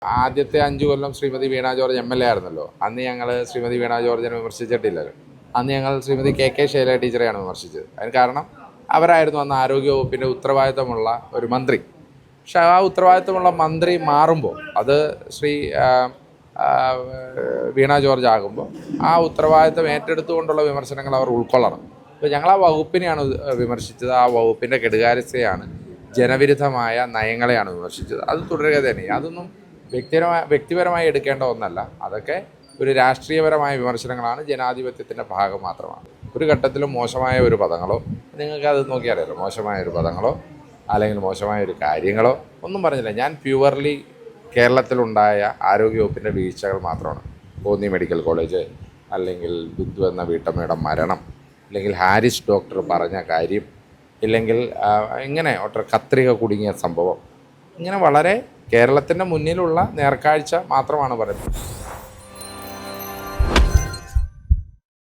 ആദ്യത്തെ 5 കൊല്ലം ശ്രീമതി വീണ George MLA ആയിരുന്നല്ലോ. അന്ന് ഞങ്ങൾ ശ്രീമതി വീണ ജോർജിനെ വിമർശിച്ചിട്ടില്ലല്ലോ. അന്ന് ഞങ്ങൾ ശ്രീമതി KK ശൈലജ ടീച്ചറെയാണ് വിമർശിച്ചത്. അതിന് കാരണം അവരായിരുന്നു അന്ന് ആരോഗ്യവകുപ്പിൻ്റെ ഉത്തരവാദിത്തമുള്ള ഒരു മന്ത്രി. പക്ഷെ ആ ഉത്തരവാദിത്തമുള്ള മന്ത്രി മാറുമ്പോൾ അത് വീണ ജോർജ് ആകുമ്പോൾ ആ ഉത്തരവാദിത്തം ഏറ്റെടുത്തുകൊണ്ടുള്ള വിമർശനങ്ങൾ അവർ ഉൾക്കൊള്ളണം. അപ്പോൾ ഞങ്ങൾ ആ വകുപ്പിനെയാണ് വിമർശിച്ചത്. ആ വകുപ്പിൻ്റെ കെടുകാര്യസ്ഥയാണ്, ജനവിരുദ്ധമായ നയങ്ങളെയാണ് വിമർശിച്ചത്. അത് തുടരുക തന്നെ. അതൊന്നും വ്യക്തിപരമായി എടുക്കേണ്ട ഒന്നല്ല. അതൊക്കെ ഒരു രാഷ്ട്രീയപരമായ വിമർശനങ്ങളാണ്, ജനാധിപത്യത്തിൻ്റെ ഭാഗം മാത്രമാണ്. ഒരു ഘട്ടത്തിലും മോശമായ ഒരു പദങ്ങളോ, നിങ്ങൾക്ക് അത് നോക്കിയാലോ, മോശമായ ഒരു പദങ്ങളോ അല്ലെങ്കിൽ മോശമായ ഒരു കാര്യങ്ങളോ ഒന്നും പറഞ്ഞില്ല. ഞാൻ പ്യുവർലി കേരളത്തിലുണ്ടായ ആരോഗ്യവകുപ്പിൻ്റെ വീഴ്ചകൾ മാത്രമാണ്. കോന്നി മെഡിക്കൽ കോളേജ്, അല്ലെങ്കിൽ ബിന്ദു എന്ന വീട്ടമ്മയുടെ മരണം, അല്ലെങ്കിൽ ഹാരിസ് ഡോക്ടർ പറഞ്ഞ കാര്യം, ഇല്ലെങ്കിൽ ഇങ്ങനെ കത്രിക കുടുങ്ങിയ സംഭവം, ഇങ്ങനെ വളരെ കേരളത്തിൻ്റെ മുന്നിലുള്ള നേർക്കാഴ്ച മാത്രമാണ് പറയുന്നത്.